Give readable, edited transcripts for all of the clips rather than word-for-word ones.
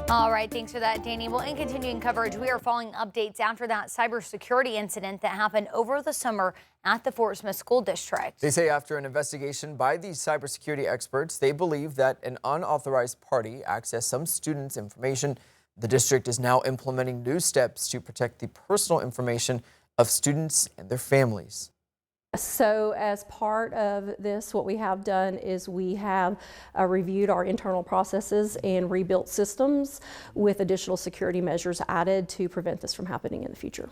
All right, thanks for that, Danny. Well, in continuing coverage, we are following updates after that cybersecurity incident that happened over the summer at the Fort Smith School District. They say after an investigation by these cybersecurity experts, they believe that an unauthorized party accessed some students' information. The district is now implementing new steps to protect the personal information of students and their families. So as part of this, what we have done is we have reviewed our internal processes and rebuilt systems with additional security measures added to prevent this from happening in the future.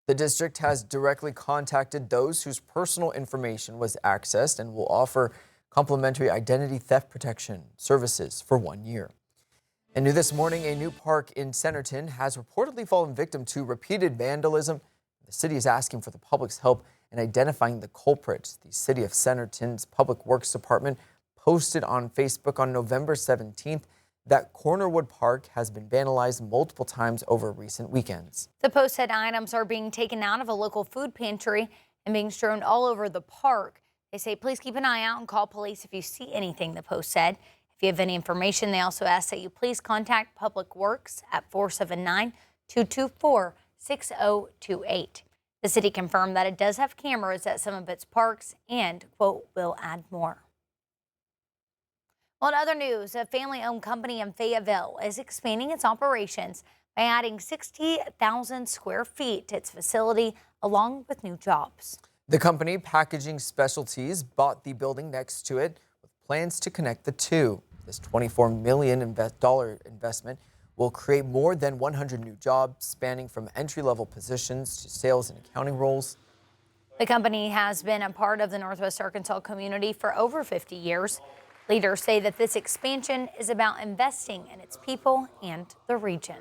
The district has directly contacted those whose personal information was accessed and will offer complimentary identity theft protection services for 1 year. And new this morning, a new park in Centerton has reportedly fallen victim to repeated vandalism. The city is asking for the public's help in identifying the culprits. The City of Centerton's Public Works Department posted on Facebook on November 17th that Cornerwood Park has been vandalized multiple times over recent weekends. The post said items are being taken out of a local food pantry and being strewn all over the park. They say please keep an eye out and call police if you see anything, the post said. If you have any information, they also ask that you please contact Public Works at 479-224-6028. The city confirmed that it does have cameras at some of its parks and, quote, will add more. Well, in other news, a family-owned company in Fayetteville is expanding its operations by adding 60,000 square feet to its facility, along with new jobs. The company, Packaging Specialties, bought the building next to it with plans to connect the two. This $24 million investment will create more than 100 new jobs, spanning from entry-level positions to sales and accounting roles. The company has been a part of the Northwest Arkansas community for over 50 years. Leaders say that this expansion is about investing in its people and the region.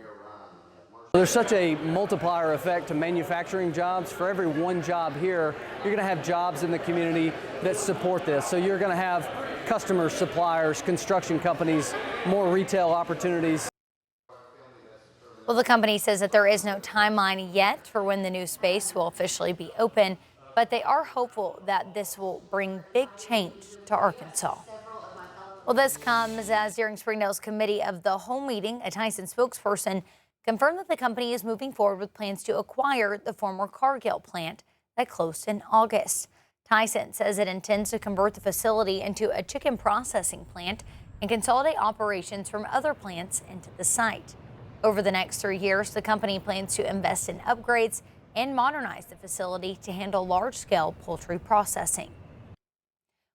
There's such a multiplier effect to manufacturing jobs. For every one job here, you're going to have jobs in the community that support this. So you're going to have customers, suppliers, construction companies, more retail opportunities. Well, the company says that there is no timeline yet for when the new space will officially be open, but they are hopeful that this will bring big change to Arkansas. Well, this comes as during Springdale's Committee of the Whole meeting, a Tyson spokesperson confirmed that the company is moving forward with plans to acquire the former Cargill plant that closed in August. Tyson says it intends to convert the facility into a chicken processing plant and consolidate operations from other plants into the site. Over the next 3 years, the company plans to invest in upgrades and modernize the facility to handle large-scale poultry processing.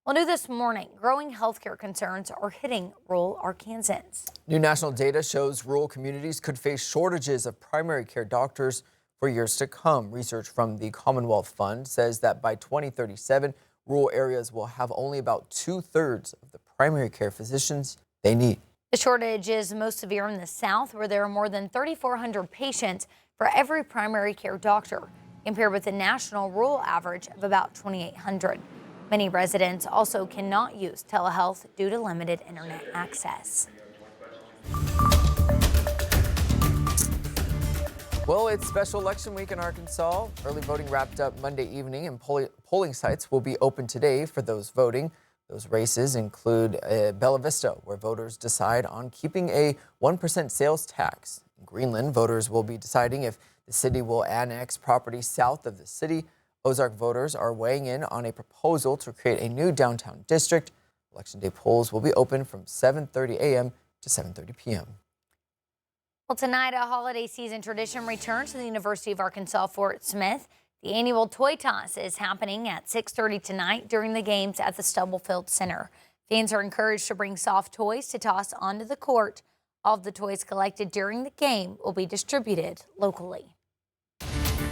Well, new this morning, growing healthcare concerns are hitting rural Arkansans. New national data shows rural communities could face shortages of primary care doctors for years to come. Research from the Commonwealth Fund says that by 2037, rural areas will have only about 2/3 of the primary care physicians they need. The shortage is most severe in the South, where there are more than 3,400 patients for every primary care doctor, compared with the national rural average of about 2,800. Many residents also cannot use telehealth due to limited internet access. Well, it's special election week in Arkansas. Early voting wrapped up Monday evening, and polling sites will be open today for those voting. Those races include Bella Vista, where voters decide on keeping a 1% sales tax. In Greenland, voters will be deciding if the city will annex property south of the city. Ozark voters are weighing in on a proposal to create a new downtown district. Election day polls will be open from 7:30 a.m. to 7:30 p.m. Well, tonight, a holiday season tradition returns to the University of Arkansas Fort Smith. The annual toy toss is happening at 6:30 tonight during the games at the Stubblefield Center. Fans are encouraged to bring soft toys to toss onto the court. All of the toys collected during the game will be distributed locally.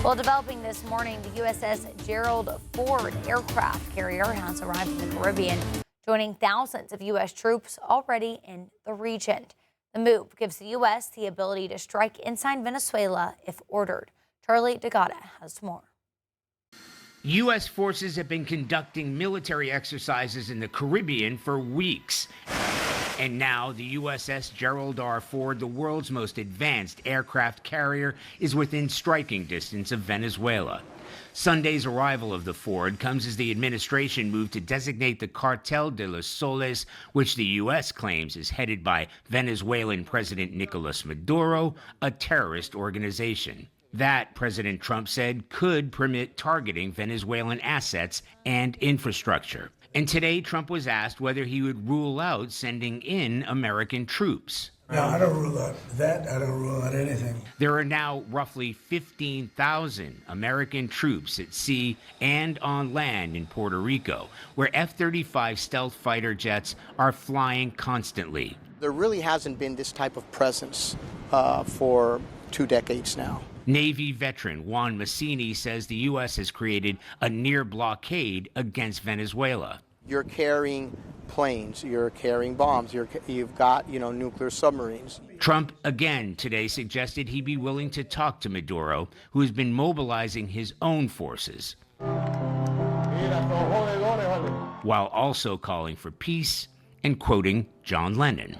Well, developing this morning, the USS Gerald Ford aircraft carrier has arrived in the Caribbean, joining thousands of U.S. troops already in the region. The move gives the U.S. the ability to strike inside Venezuela if ordered. Charlie DeGata has more. U.S. forces have been conducting military exercises in the Caribbean for weeks. And now the USS Gerald R. Ford, the world's most advanced aircraft carrier, is within striking distance of Venezuela. Sunday's arrival of the Ford comes as the administration moved to designate the Cartel de los Soles, which the U.S. claims is headed by Venezuelan President Nicolas Maduro, a terrorist organization. That, President Trump said, could permit targeting Venezuelan assets and infrastructure. And today, Trump was asked whether he would rule out sending in American troops. No, I don't rule out that. I don't rule out anything. There are now roughly 15,000 American troops at sea and on land in Puerto Rico, where F-35 stealth fighter jets are flying constantly. There really hasn't been this type of presence for 2 decades now. Navy veteran Juan Massini says the U.S. has created a near blockade against Venezuela. You're carrying planes, you're carrying bombs, you've got, nuclear submarines. Trump again today suggested he'd be willing to talk to Maduro, who has been mobilizing his own forces, while also calling for peace and quoting John Lennon.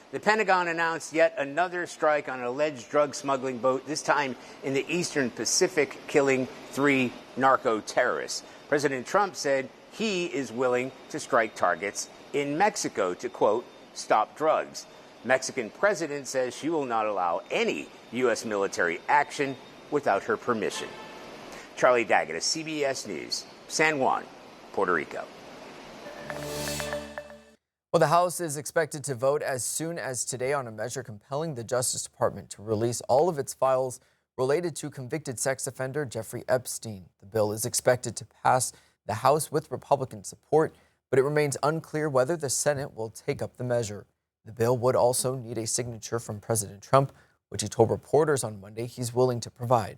The Pentagon announced yet another strike on an alleged drug smuggling boat, this time in the eastern Pacific, killing 3 narco-terrorists. President Trump said he is willing to strike targets in Mexico to, quote, stop drugs. Mexican president says she will not allow any U.S. military action without her permission. Charlie Daggett, CBS News, San Juan, Puerto Rico. Well, the House is expected to vote as soon as today on a measure compelling the Justice Department to release all of its files related to convicted sex offender Jeffrey Epstein. The bill is expected to pass the House with Republican support, but it remains unclear whether the Senate will take up the measure. The bill would also need a signature from President Trump, which he told reporters on Monday he's willing to provide.